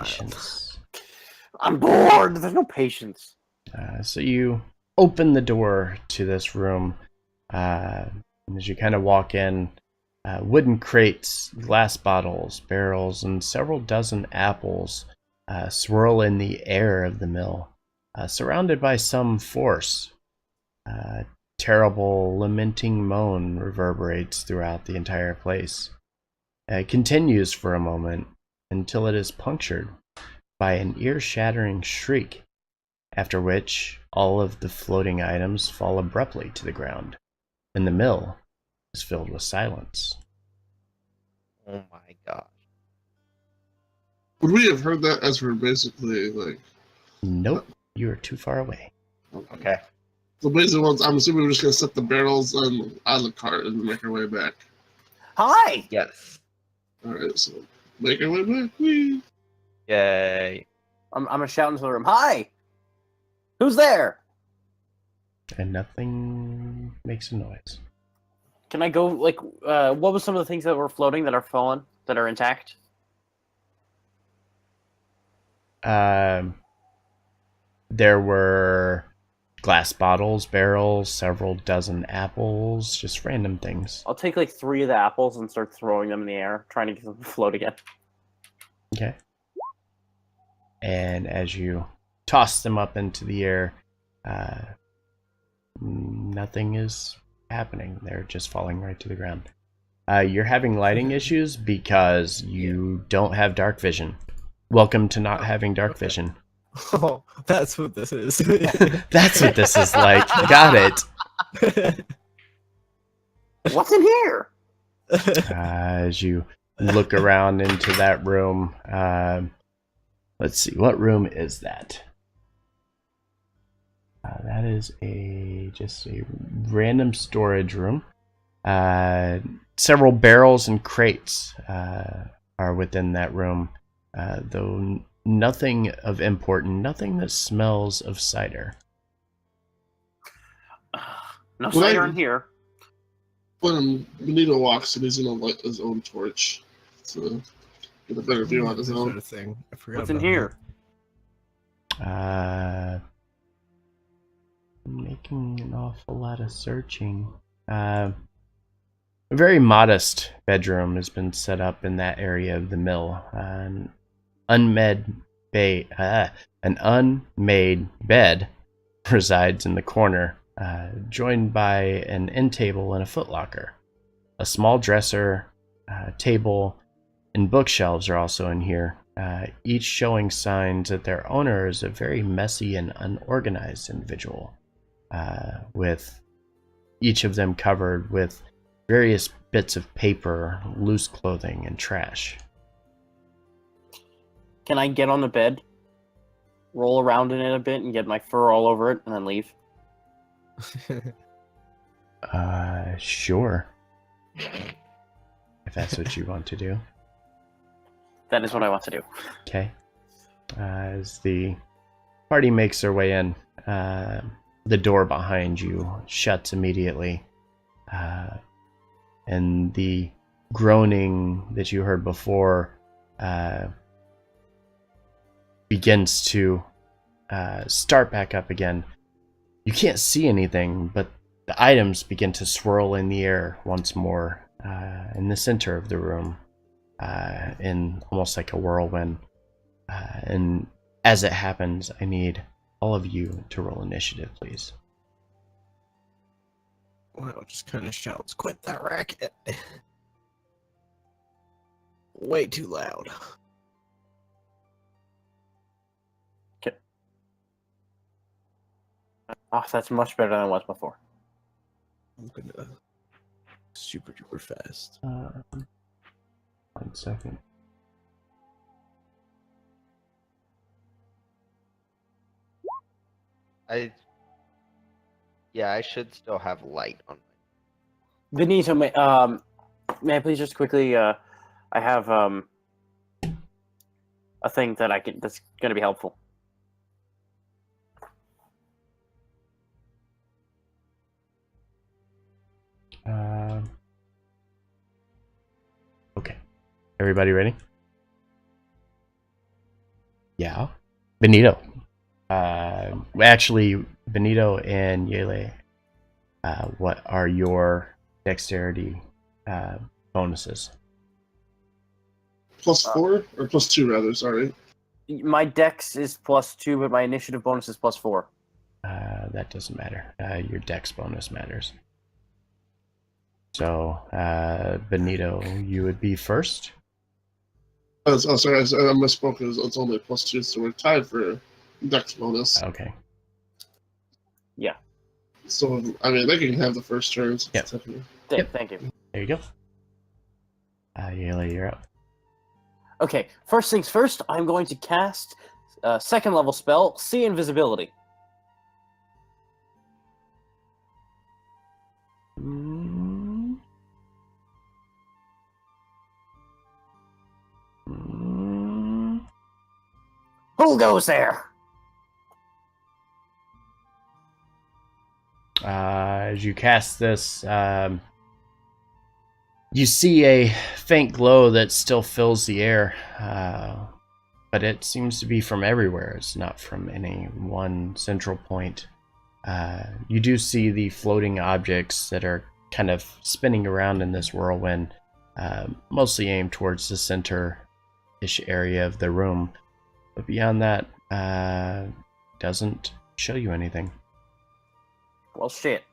Patience. I'm bored. There's no patience. So you open the door to this room. And as you kind of walk in, wooden crates, glass bottles, barrels, and several dozen apples swirl in the air of the mill, surrounded by some force. Terrible, lamenting moan reverberates throughout the entire place. It continues for a moment until it is punctured by an ear-shattering shriek, after which all of the floating items fall abruptly to the ground, and the mill is filled with silence. Oh my gosh. Would we have heard that as we're basically like? Nope, you are too far away. Okay. So basically, once I'm assuming we're just gonna set the barrels on the cart and make our way back. Hi. Yes. All right, so make our way back, please. Yay. I'm gonna shout into the room. Hi. Who's there? And nothing makes a noise. Can I go? Like, what was some of the things that were floating that are fallen that are intact? There were glass bottles, barrels, several dozen apples, just random things. I'll take like 3 of the apples and start throwing them in the air, trying to get them to float again. Okay. And as you toss them up into the air, nothing is happening. They're just falling right to the ground. You're having lighting issues because you don't have dark vision. Welcome to not having dark vision. Oh, that's what this is. That's what this is like. Got it. What's in here? As you look around into that room, let's see, what room is that? That is just a random storage room. Several barrels and crates are within that room, though nothing of import, nothing that smells of cider. No Well, cider in here. When Benito walks and he's gonna light his own torch to get a better view on his That own. sort of thing. I forgot What's in about here? Making an awful lot of searching. A very modest bedroom has been set up in that area of the mill. An unmade bed resides in the corner, joined by an end table and a footlocker. A small dresser, table, and bookshelves are also in here, each showing signs that their owner is a very messy and unorganized individual, with each of them covered with various bits of paper, loose clothing, and trash. Can I get on the bed, roll around in it a bit, and get my fur all over it, and then leave? Sure. If that's what you want to do. That is what I want to do. Okay. As the party makes their way in, the door behind you shuts immediately, and the groaning that you heard before begins to start back up again. You can't see anything, but the items begin to swirl in the air once more in the center of the room, in almost like a whirlwind. And as it happens, I need all of you to roll initiative, please. Well, just kind of shouts, "Quit that racket!" Way too loud. Oh, that's much better than it was before. I'm gonna super duper fast. 1 second. I should still have light on Benito, may I please just quickly? I have a thing that I can that's going to be helpful. Okay. Everybody ready? Yeah. Benito. Actually, Benito and Yele, what are your dexterity bonuses? +4 or +2 rather. Sorry. My dex is +2, but my initiative bonus is +4. That doesn't matter. Your dex bonus matters. So, Benito, you would be first. Oh, sorry, I misspoke. It's only +2, so we're tied for dex bonus. Okay. So I mean, they can have the first turn. So Yep. technically- Yep. Thank you. There you go. Yele, you're up. Okay, first things first, I'm going to cast a second level spell, See Invisibility. Mm. Who goes there? As you cast this, you see a faint glow that still fills the air, but it seems to be from everywhere. It's not from any one central point. You do see the floating objects that are kind of spinning around in this whirlwind, mostly aimed towards the center-ish area of the room. But beyond that, doesn't show you anything. Well, shit.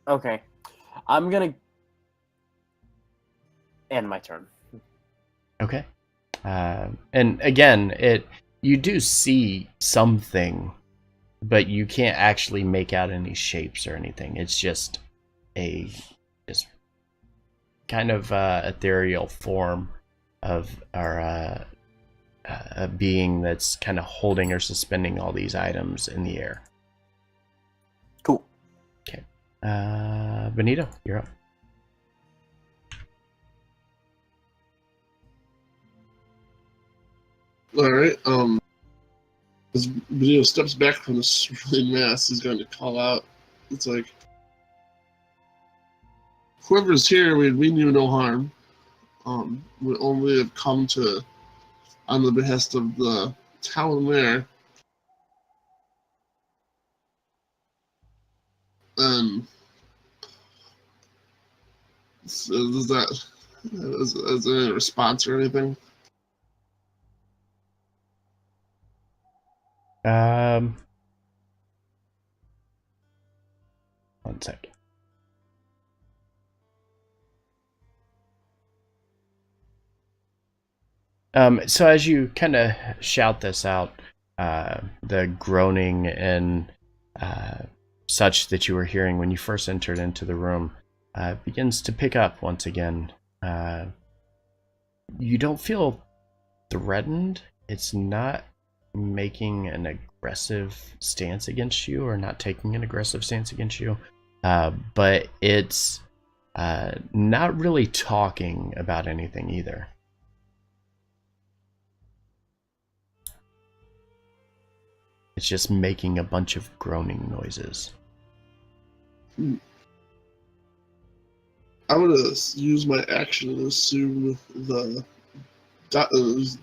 Okay. I'm gonna end my turn. Okay. And again, you do see something, but you can't actually make out any shapes or anything. It's just just kind of ethereal form of a being that's kind of holding or suspending all these items in the air. Cool. Okay. Benito, you're up. All right. As Benito steps back from this swirling mass, he's going to call out. It's like, whoever's here, we mean you no harm. We only have come to, on the behest of the town there. So is that is there a response or anything? One second. So as you kind of shout this out, the groaning and such that you were hearing when you first entered into the room begins to pick up once again. You don't feel threatened. It's not making an aggressive stance against you or not taking an aggressive stance against you, but it's not really talking about anything either. It's just making a bunch of groaning noises. I'm gonna use my action and assume the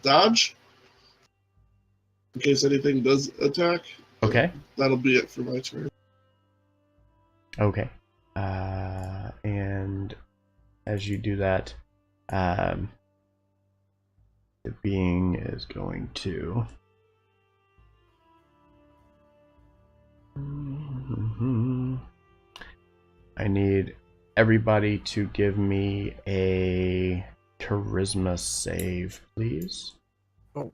dodge in case anything does attack. Okay. That'll be it for my turn. Okay. And as you do that, the being is going to. I need everybody to give me a charisma save, please. Oh,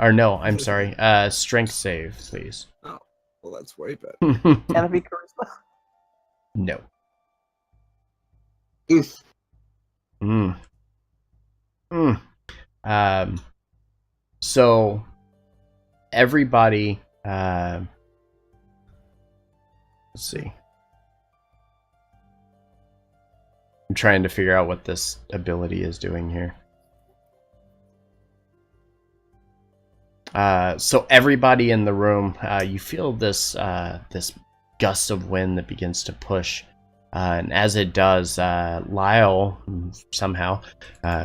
Or no, I'm sorry. Strength save, please. oh, well, that's way better. Can it be charisma? No. Oof. So everybody, let's see. I'm trying to figure out what this ability is doing here. So everybody in the room, you feel this this gust of wind that begins to push And as it does, Lyle, somehow,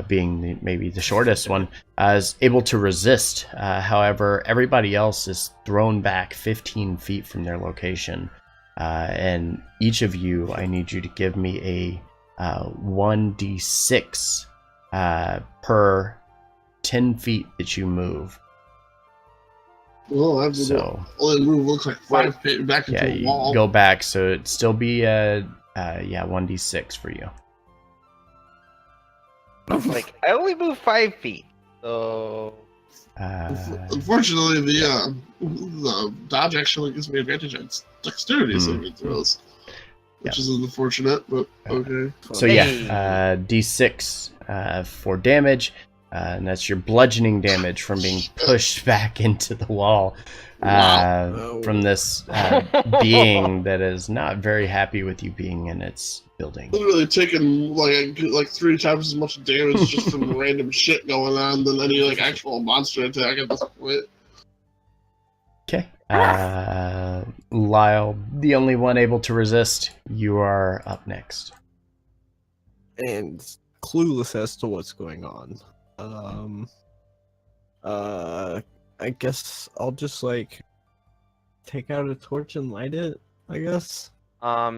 being maybe the shortest one, is able to resist. However, everybody else is thrown back 15 feet from their location. And each of you, I need you to give me a 1d6 per 10 feet that you move. Well, I would So, only move looks like 5 feet back into yeah, the you wall. go back, so it'd still be 1d6 for you. Like, I only move 5 feet. So. Unfortunately, the dodge actually gives me advantage on dexterity saving throws, which is unfortunate, but okay. So yeah, d6 for damage, and that's your bludgeoning damage from being pushed back into the wall from this being that is not very happy with you being in its building. Literally taking like 3 times as much damage just from random shit going on than any like actual monster attack at this point. Okay. Lyle, the only one able to resist, you are up next. And clueless as to what's going on. I guess I'll just like take out a torch and light it, I guess.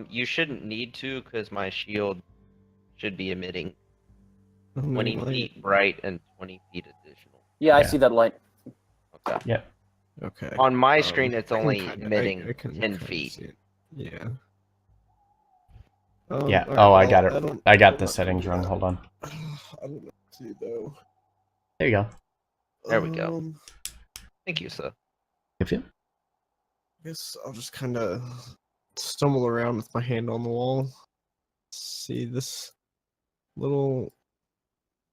You shouldn't need to, because my shield should be emitting 20 feet bright and 20 feet additional. Yeah, I Yeah. see that light. Okay. Yep. Okay. On my screen, it's I can only kinda- emitting I can 10 kinda feet. see it. Yeah. Yeah. alright, Oh, I well, got it. I got the don't settings do wrong. that. Hold on. I don't know what to do though. There you go. There we go. Thank you, sir. If you. I guess I'll just kind of stumble around with my hand on the wall. See this little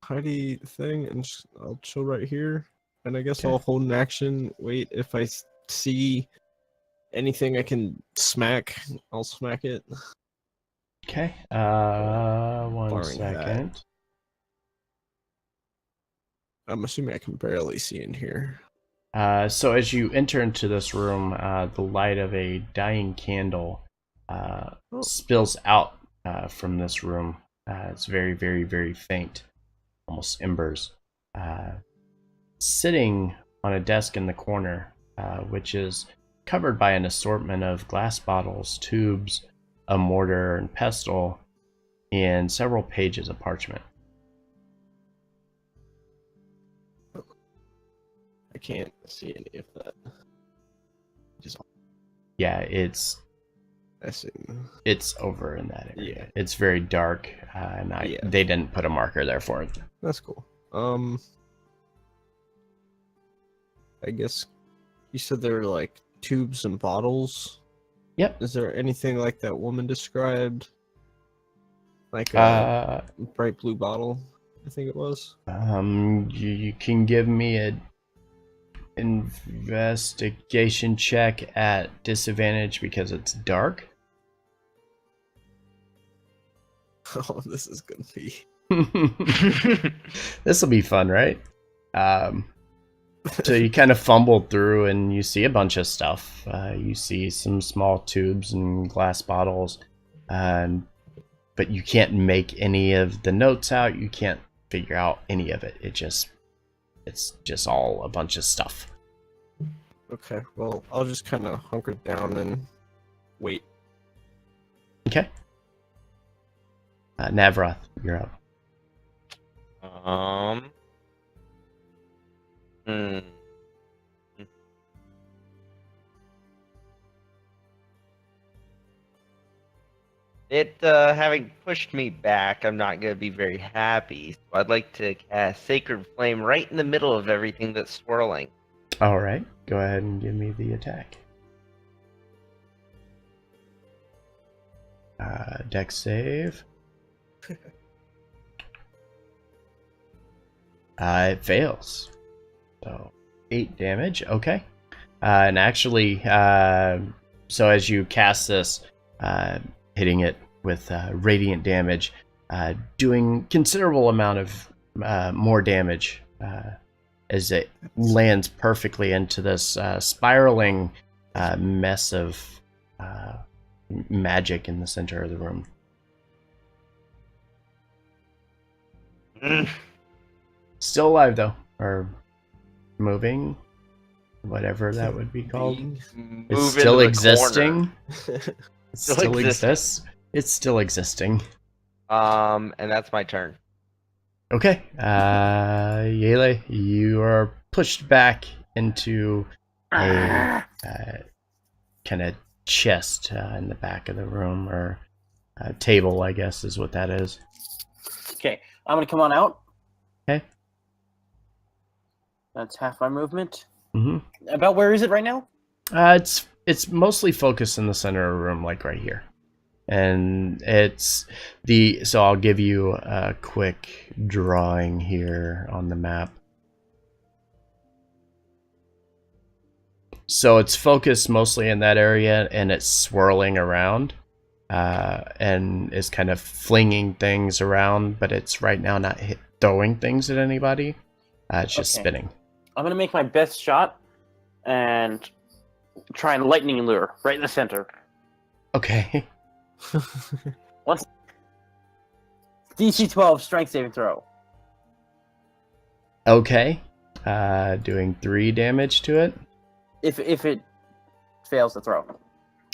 hidey thing, and I'll chill right here. And I guess Okay. I'll hold an action. Wait, if I see anything I can smack, I'll smack it. Okay. One Barring that. second. I'm assuming I can barely see in here. So as you enter into this room, the light of a dying candle spills out from this room. It's very, very, very faint, almost embers. Sitting on a desk in the corner, which is covered by an assortment of glass bottles, tubes, a mortar and pestle, and several pages of parchment. I can't see any of that. Yeah, it's I see. over in that area. Yeah. It's very dark, and Yeah. they didn't put a marker there for it. That's cool. I guess you said there were like tubes and bottles. Yep. Is there anything like that woman described? Like a bright blue bottle, I think it was. You can give me a investigation check at disadvantage because it's dark. Oh, this is gonna be. This will be fun, right? So you kind of fumble through and you see a bunch of stuff. You see some small tubes and glass bottles, but you can't make any of the notes out. You can't figure out any of it. It's just all a bunch of stuff. Okay, well, I'll just kind of hunker down and wait. Okay. Navroth, you're up. Hmm. It having pushed me back, I'm not gonna be very happy. So I'd like to cast Sacred Flame right in the middle of everything that's swirling. All right, go ahead and give me the attack. Dex save. It fails. So 8 damage. Okay. And actually, so as you cast this, hitting it with radiant damage, doing considerable amount of more damage as it lands perfectly into this spiraling mess of magic in the center of the room. Mm. Still alive though, or moving, whatever that would be called. Being- It's Move still into the existing. corner. It Still still existing. exists. It's still existing. And that's my turn. Okay, Yele, you are pushed back into a kind of chest in the back of the room, or table, I guess is what that is. Okay, I'm gonna come on out. Okay. That's half my movement. hmm About where is it right now? It's mostly focused in the center of the room, like right here. And so I'll give you a quick drawing here on the map. So it's focused mostly in that area, and it's swirling around, and is kind of flinging things around, but it's right now not throwing things at anybody. It's just Okay. spinning. I'm gonna make my best shot and try and lightning lure right in the center. Okay. DC 12 strength saving throw. Okay. Doing 3 damage to it. If it fails to throw,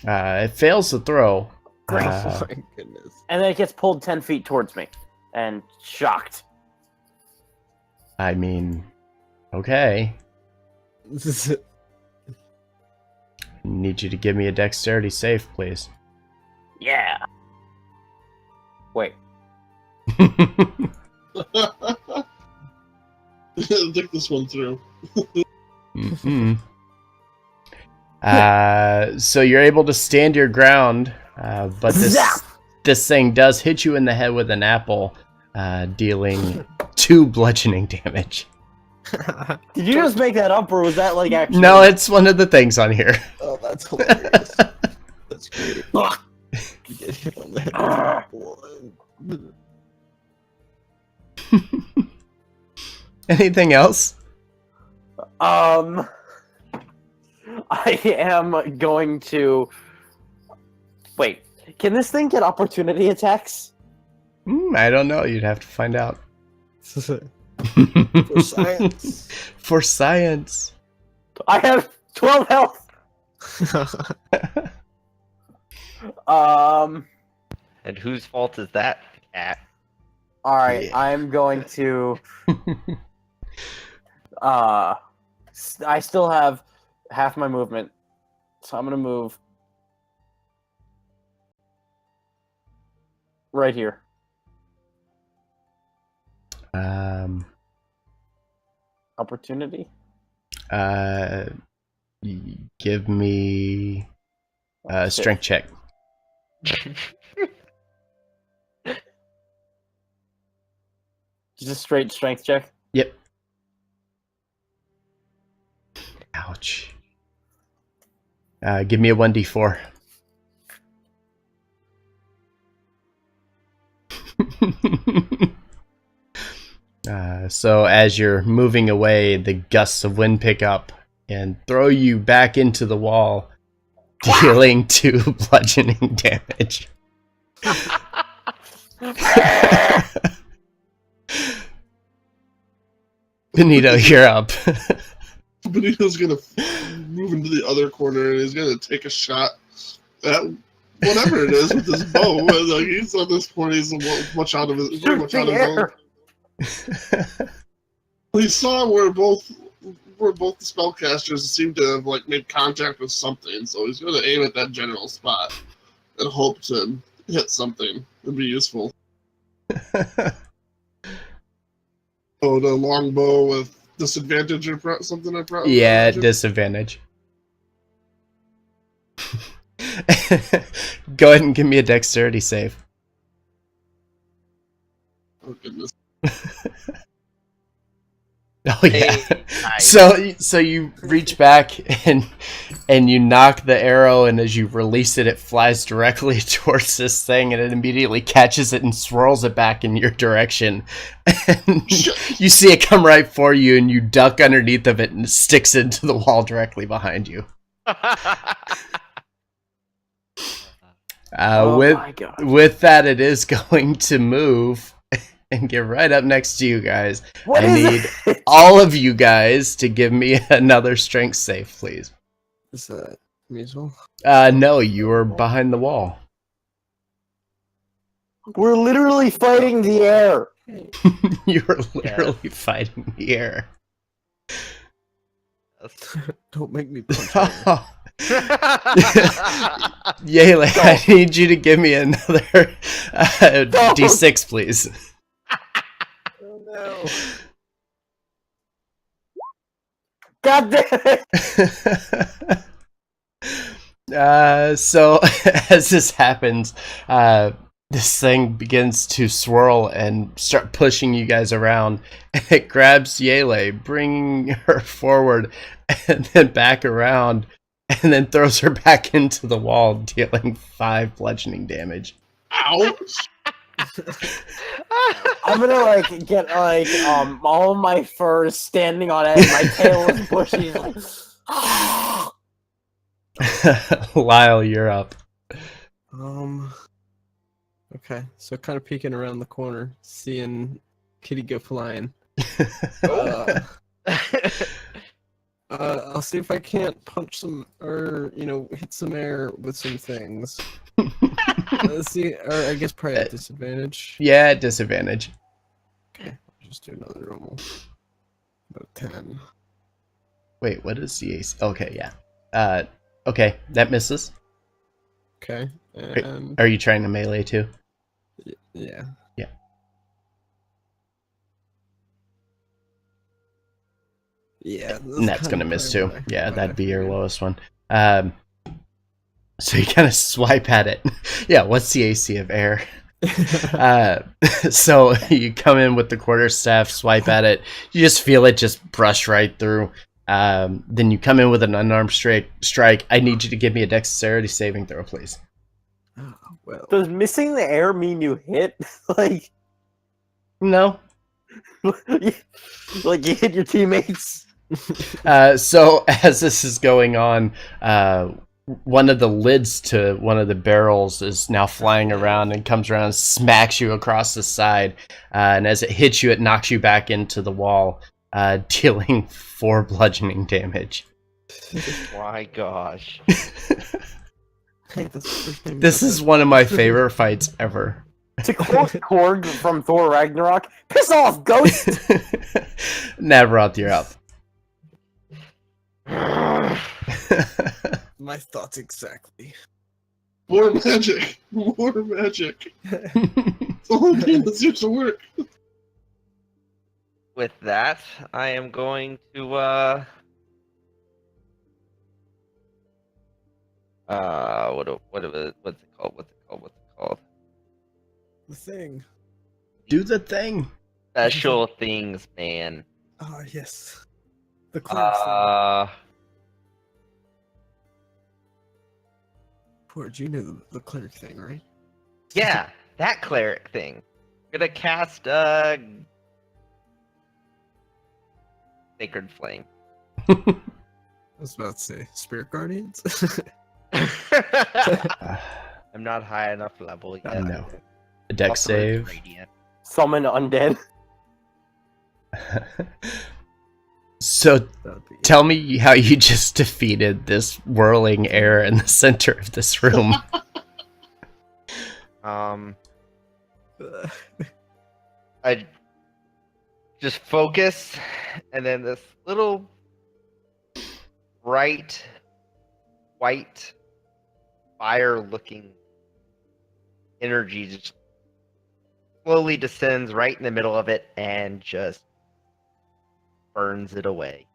It fails to throw. Great. Oh my goodness. and then it gets pulled 10 feet towards me, and shocked. I mean, okay. Need you to give me a dexterity save, please. Yeah. Wait. Think this one through. Mhm. So you're able to stand your ground, but Zap! this thing does hit you in the head with an apple, dealing 2 bludgeoning damage. Did you just make that up, or was that like actually? No, it's one of the things on here. Oh, that's hilarious. That's great. Ugh. You get hit on the head Ah. with Anything else? I am going to. Wait, can this thing get opportunity attacks? I don't know. You'd have to find out. For science. For science. I have 12 health. And whose fault is that, cat? All right, Yeah. I'm going to. I still have half my movement, so I'm gonna move right here. Opportunity. Give me a strength check. Just a straight strength check. Yep. Ouch. Give me a 1d4. So as you're moving away, the gusts of wind pick up and throw you back into the wall, dealing 2 bludgeoning damage. Benito, you're up. Benito's gonna move into the other corner and he's gonna take a shot at whatever it is with his bow. Like he's at this point, he's much out of his, very Shoot much the out of his own. air. He saw where both the spellcasters seem to have like made contact with something, so he's gonna aim at that general spot and hope to hit something and be useful. Oh, the longbow with disadvantage or something like that? Yeah, disadvantage. Go ahead and give me a dexterity save. Oh, goodness. Oh yeah. Hey, nice. So you reach back and you knock the arrow, and as you release it, it flies directly towards this thing, and it immediately catches it and swirls it back in your direction. And you see it come right for you, and you duck underneath of it, and it sticks into the wall directly behind you. Oh with my god. with that, it is going to move and get right up next to you guys. What I is need it? all of you guys to give me another strength save, please. Is that Measle? No, you were behind the wall. We're literally fighting the air. You were literally fighting the air. Don't make me punch her. Yale, I need you to give me another d6, please. Oh no. God damn it! So as this happens, this thing begins to swirl and start pushing you guys around. And it grabs Yele, bringing her forward and then back around, and then throws her back into the wall, dealing 5 bludgeoning damage. Ouch! I'm gonna like get like all of my fur is standing on end, my tail is bushy. Like, Lyle, you're up. Okay, so kind of peeking around the corner, seeing Kitty go flying. I'll see if I can't punch some, or hit some air with some things. Let's see, or I guess probably at disadvantage. Yeah, at disadvantage. Okay, I'll just do another roll. About 10. Wait, what is the AC? Okay, yeah. Okay, that misses. Okay, and Are you trying to melee too? yeah. Yeah. Yeah, And that's gonna miss too. probably Yeah, what that'd I be your figured. lowest one. So you kind of swipe at it. Yeah, what's the AC of air? So you come in with the quarterstaff, swipe at it. You just feel it just brush right through. Then you come in with an unarmed strike. I need you to give me a dexterity saving throw, please. Oh, well. does missing the air mean you hit? Like, No. like you hit your teammates? So as this is going on, one of the lids to one of the barrels is now flying around and comes around and smacks you across the side. And as it hits you, it knocks you back into the wall, dealing 4 bludgeoning damage. My gosh. Hey, that's the first time This I've is had one of my favorite fights ever. To quote Korg from Thor Ragnarok, piss off, ghost! Navroth, you're up. my thoughts exactly. More magic! More magic! It's the only thing that seems to work. With that, I am going to what's it called? The thing. Do the thing. Special things, man. Ah, yes. The cleric thing. Poor you know the cleric thing, right? Yeah, that cleric thing. I'm gonna cast Sacred Flame. I was about to say Spirit Guardians. I'm not high enough level yet. No. A dex Also, it's save. radiant. Summon undead. So That'd be tell me how you just defeated this whirling air in the center of this room. I just focus, and then this little bright white fire-looking energy just slowly descends right in the middle of it and just burns it away.